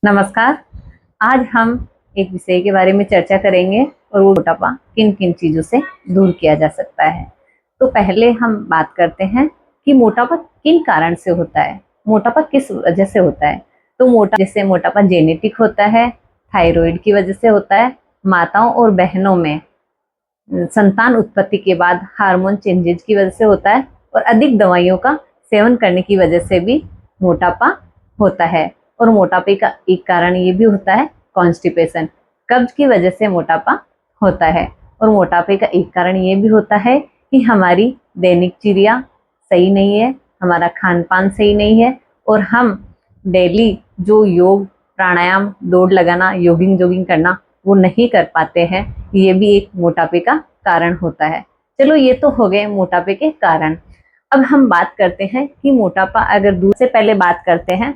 नमस्कार। आज हम एक विषय के बारे में चर्चा करेंगे और वो मोटापा किन किन चीज़ों से दूर किया जा सकता है। तो पहले हम बात करते हैं कि मोटापा किन कारण से होता है, मोटापा किस वजह से होता है। तो मोटापा जेनेटिक होता है, थायराइड की वजह से होता है, माताओं और बहनों में संतान उत्पत्ति के बाद हार्मोन चेंजेज की वजह से होता है और अधिक दवाइयों का सेवन करने की वजह से भी मोटापा होता है। और मोटापे का एक कारण ये भी होता है कॉन्स्टिपेशन, कब्ज की वजह से मोटापा होता है। और मोटापे का एक कारण ये भी होता है कि हमारी दैनिक चर्या सही नहीं है, हमारा खान पान सही नहीं है और हम डेली जो योग प्राणायाम दौड़ लगाना जॉगिंग करना वो नहीं कर पाते हैं। ये भी एक मोटापे का कारण होता है। चलो ये तो हो गए मोटापे के कारण। अब हम बात करते हैं कि मोटापा अगर दूर से पहले बात करते हैं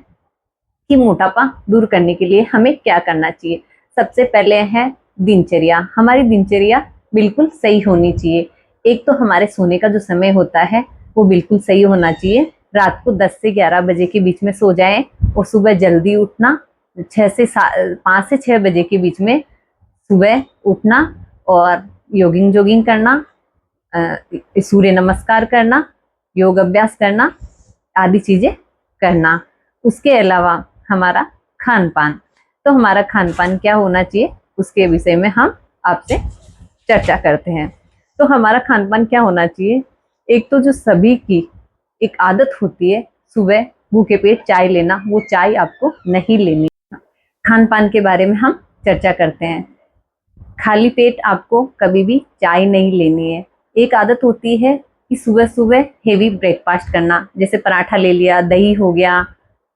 कि मोटापा दूर करने के लिए हमें क्या करना चाहिए। सबसे पहले है दिनचर्या। हमारी दिनचर्या बिल्कुल सही होनी चाहिए। एक तो हमारे सोने का जो समय होता है वो बिल्कुल सही होना चाहिए। रात को 10 से 11 बजे के बीच में सो जाएं और सुबह जल्दी उठना, 5 से 6 बजे के बीच में सुबह उठना और जॉगिंग करना, सूर्य नमस्कार करना, योग अभ्यास करना आदि चीजें करना। उसके अलावा हमारा खान पान, तो हमारा खान पान क्या होना चाहिए उसके विषय में हम आपसे चर्चा करते हैं। तो हमारा खान पान क्या होना चाहिए। एक तो जो सभी की एक आदत होती है सुबह भूखे पेट चाय लेना, वो चाय आपको नहीं लेनी। खान पान के बारे में हम चर्चा करते हैं। खाली पेट आपको कभी भी चाय नहीं लेनी है। एक आदत होती है कि सुबह सुबह हेवी ब्रेकफास्ट करना, जैसे पराठा ले लिया, दही हो गया,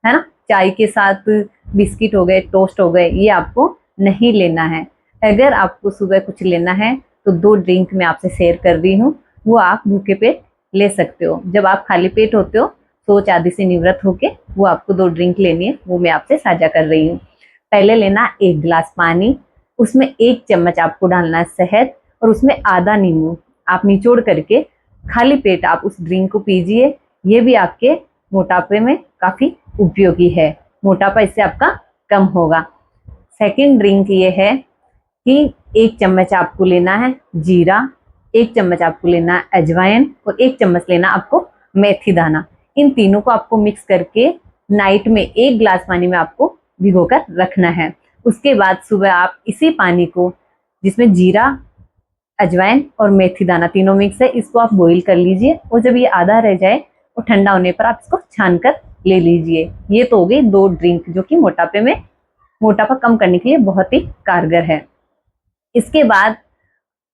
है ना, चाय के साथ बिस्किट हो गए, टोस्ट हो गए, ये आपको नहीं लेना है। अगर आपको सुबह कुछ लेना है तो 2 ड्रिंक मैं आपसे शेयर कर रही हूँ, वो आप भूखे पेट ले सकते हो। जब आप खाली पेट होते हो सोच आदि से निवृत्त होके वो आपको 2 ड्रिंक लेनी है, वो मैं आपसे साझा कर रही हूँ। पहले लेना 1 गिलास पानी, उसमें 1 चम्मच आपको डालना है शहद और उसमें आधा नींबू आप निचोड़ करके खाली पेट आप उस ड्रिंक को पीजिए। ये भी आपके मोटापे में काफी उपयोगी है, मोटापा इससे आपका कम होगा। सेकंड ड्रिंक ये है कि 1 चम्मच आपको लेना है जीरा, 1 चम्मच आपको लेना है अजवाइन और 1 चम्मच लेना आपको मेथी दाना। इन तीनों को आपको मिक्स करके नाइट में 1 गिलास पानी में आपको भिगोकर रखना है। उसके बाद सुबह आप इसी पानी को, जिसमें जीरा अजवाइन और मेथी दाना तीनों मिक्स है, इसको आप बॉईल कर लीजिए और जब ये आधा रह जाए और ठंडा होने पर आप इसको छान कर ले लीजिए। ये तो हो गई 2 ड्रिंक जो कि मोटापा कम करने के लिए बहुत ही कारगर है। इसके बाद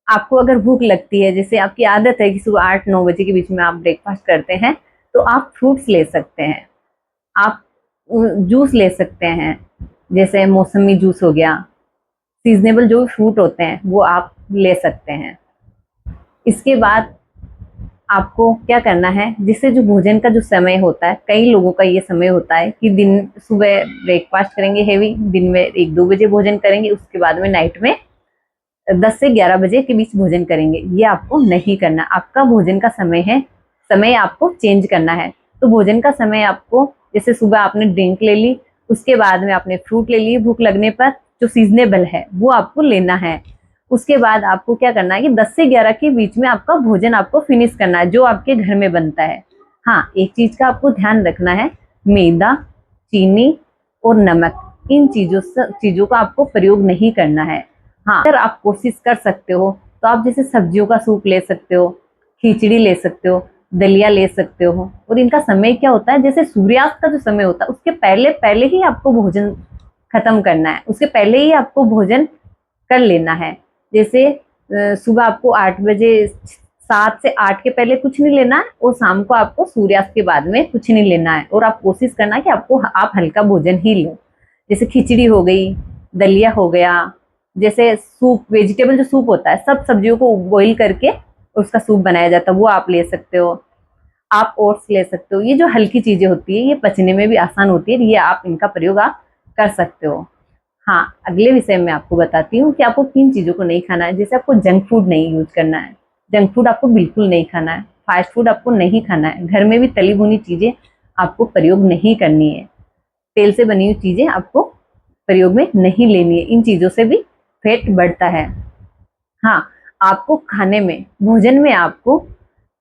आपको अगर भूख लगती है, जैसे आपकी आदत है कि सुबह 8-9 बजे के बीच में आप ब्रेकफास्ट करते हैं, तो आप फ्रूट्स ले सकते हैं, आप जूस ले सकते हैं, जैसे मौसमी जूस हो गया, सीजनेबल जो फ्रूट होते हैं वो आप ले सकते हैं। इसके बाद आपको क्या करना है, जिससे जो भोजन का जो समय होता है, कई लोगों का ये समय होता है कि दिन सुबह ब्रेकफास्ट करेंगे हेवी, दिन में 1-2 बजे भोजन करेंगे, उसके बाद में नाइट में 10 से 11 बजे के बीच भोजन करेंगे। ये आपको नहीं करना। आपका भोजन का समय है, समय आपको चेंज करना है। तो भोजन का समय आपको, जैसे सुबह आपने ड्रिंक ले ली, उसके बाद में आपने फ्रूट ले लिए भूख लगने पर, जो सीजनेबल है वो आपको लेना है। उसके बाद आपको क्या करना है कि 10 से 11 के बीच में आपका भोजन आपको फिनिश करना है, जो आपके घर में बनता है। हाँ, एक चीज का आपको ध्यान रखना है, मैदा, चीनी और नमक, इन चीजों का आपको प्रयोग नहीं करना है। हाँ, अगर आप कोशिश कर सकते हो तो आप जैसे सब्जियों का सूप ले सकते हो, खिचड़ी ले सकते हो, दलिया ले सकते हो। और इनका समय क्या होता है, जैसे सूर्यास्त का जो समय होता है उसके पहले पहले ही आपको भोजन खत्म करना है, उसके पहले ही आपको भोजन कर लेना है। जैसे सुबह आपको 8 बजे, 7 से 8 के पहले कुछ नहीं लेना है और शाम को आपको सूर्यास्त के बाद में कुछ नहीं लेना है। और आप कोशिश करना है कि आप हल्का भोजन ही लो, जैसे खिचड़ी हो गई, दलिया हो गया, जैसे सूप, वेजिटेबल जो सूप होता है, सब सब्जियों को बॉईल करके उसका सूप बनाया जाता है, वो आप ले सकते हो। आप ओट्स ले सकते हो। ये जो हल्की चीजें होती है ये पचने में भी आसान होती है, ये आप इनका प्रयोग आप कर सकते हो। हाँ, अगले विषय में आपको बताती हूँ कि आपको किन चीजों को नहीं खाना है। जैसे आपको जंक फूड नहीं यूज करना है, जंक फूड आपको बिल्कुल नहीं खाना है, फास्ट फूड आपको नहीं खाना है, घर में भी तली भुनी चीजें आपको प्रयोग नहीं करनी है, तेल से बनी हुई चीजें आपको प्रयोग में नहीं लेनी है। इन चीजों से भी फैट बढ़ता है। हाँ, आपको खाने में, भोजन में आपको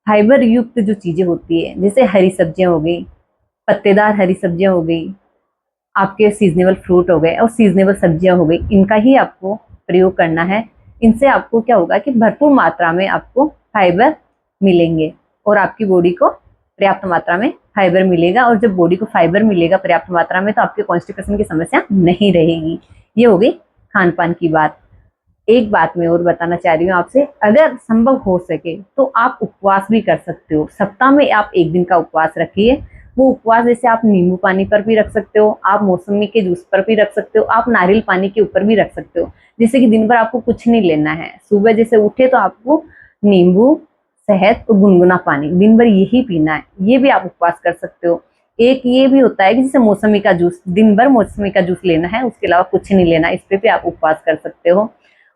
फाइबर युक्त जो चीजें होती है, जैसे हरी सब्जियां हो गई, पत्तेदार हरी सब्जियां हो गई, आपके सीजनेबल फ्रूट हो गए और सीजनेबल सब्जियां हो गई, इनका ही आपको प्रयोग करना है। इनसे आपको क्या होगा कि भरपूर मात्रा में आपको फाइबर मिलेंगे और आपकी बॉडी को पर्याप्त मात्रा में फाइबर मिलेगा। और जब बॉडी को फाइबर मिलेगा पर्याप्त मात्रा में, तो आपके कॉन्स्टिपेशन की समस्या नहीं रहेगी। ये हो गई खान पान की बात। एक बात मैं और बताना चाह रही हूँ आपसे, अगर संभव हो सके तो आप उपवास भी कर सकते हो। सप्ताह में आप एक दिन का उपवास रखिए। वो उपवास जैसे आप नींबू पानी पर भी रख सकते हो, आप मौसमी के जूस पर भी रख सकते हो, आप नारियल पानी के ऊपर भी रख सकते हो। जैसे कि दिन भर आपको कुछ नहीं लेना है, सुबह जैसे उठे तो आपको नींबू, शहद और गुनगुना पानी दिन भर यही पीना है। ये भी आप उपवास कर सकते हो। एक ये भी होता है कि जैसे मौसमी का जूस, दिन भर मौसमी का जूस लेना है, उसके अलावा कुछ नहीं लेना, इस पे भी आप उपवास कर सकते हो।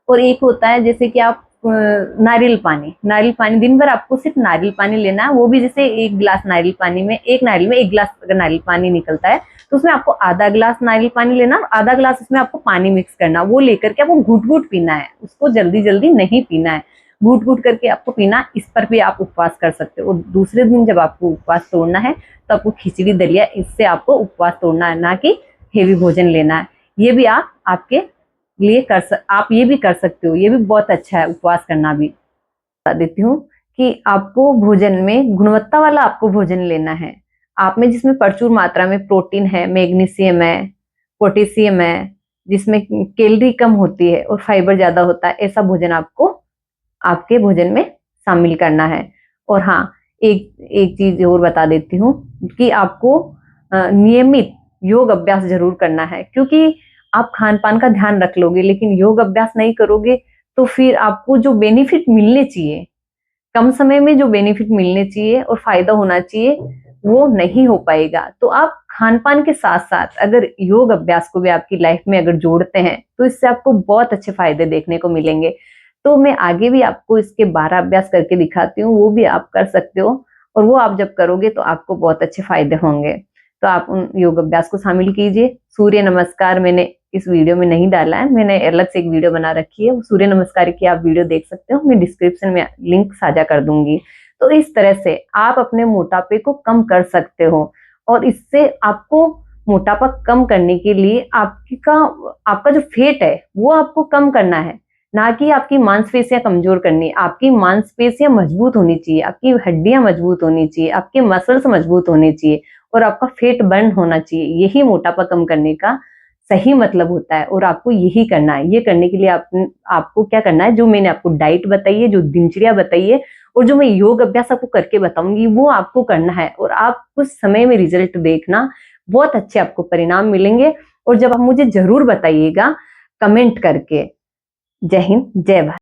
और एक होता है जैसे कि आप नारियल पानी दिन भर आपको सिर्फ नारियल पानी लेना है। वो भी जैसे एक गिलास नारियल पानी में, एक नारियल में एक गिलास अगर नारियल पानी निकलता है तो उसमें आपको आधा गिलास नारियल पानी लेना, आधा गिलास उसमें आपको पानी मिक्स करना, वो लेकर के आपको घूट घूट पीना है। उसको जल्दी जल्दी नहीं पीना है, घूट घूट करके आपको पीना। इस पर भी आप उपवास कर सकते हो। और दूसरे दिन जब आपको उपवास तोड़ना है तो आपको खिचड़ी दलिया, इससे आपको उपवास तोड़ना है, ना कि हेवी भोजन लेना है। ये भी आप आपके लिए आप ये भी कर सकते हो। ये भी बहुत अच्छा है उपवास करना भी। बता देती हूँ कि आपको भोजन में गुणवत्ता वाला आपको भोजन लेना है। आप में जिसमें प्रचुर मात्रा में प्रोटीन है, मैग्नीशियम है, पोटेशियम है, जिसमें कैलोरी कम होती है और फाइबर ज्यादा होता है, ऐसा भोजन आपको आपके भोजन में शामिल करना है। और हाँ, एक एक चीज और बता देती हूँ कि आपको नियमित योग अभ्यास जरूर करना है। क्योंकि आप खान पान का ध्यान रख लोगे लेकिन योग अभ्यास नहीं करोगे तो फिर आपको जो बेनिफिट मिलने चाहिए, कम समय में जो बेनिफिट मिलने चाहिए और फायदा होना चाहिए, वो नहीं हो पाएगा। तो आप खान पान के साथ साथ अगर योग अभ्यास को भी आपकी लाइफ में अगर जोड़ते हैं तो इससे आपको बहुत अच्छे फायदे देखने को मिलेंगे। तो मैं आगे भी आपको इसके 12 अभ्यास करके दिखाती हूँ, वो भी आप कर सकते हो। और वो आप जब करोगे तो आपको बहुत अच्छे फायदे होंगे। तो आप उन योग अभ्यास को शामिल कीजिए। सूर्य नमस्कार मैंने इस वीडियो में नहीं डाला है, मैंने अलग से एक वीडियो बना रखी है, सूर्य नमस्कार की आप वीडियो देख सकते हो, मैं डिस्क्रिप्शन में लिंक साझा कर दूंगी। तो इस तरह से आप अपने मोटापे को कम कर सकते हो। और इससे आपको मोटापा कम करने के लिए आपका जो फेट है वो आपको कम करना है, ना कि आपकी मांसपेशियां कमजोर करनी है। आपकी मांसपेशियां मजबूत होनी चाहिए, आपकी हड्डियां मजबूत होनी चाहिए, आपके मसल्स मजबूत होने चाहिए और आपका फेट बर्न होना चाहिए। यही मोटापा कम करने का सही मतलब होता है और आपको यही करना है। ये करने के लिए आपको क्या करना है, जो मैंने आपको डाइट बताई है, जो दिनचर्या बताई है और जो मैं योग अभ्यास आपको करके बताऊंगी, वो आपको करना है। और आप कुछ समय में रिजल्ट देखना, बहुत अच्छे आपको परिणाम मिलेंगे। और जब आप मुझे जरूर बताइएगा कमेंट करके। जय हिंद, जय भारत।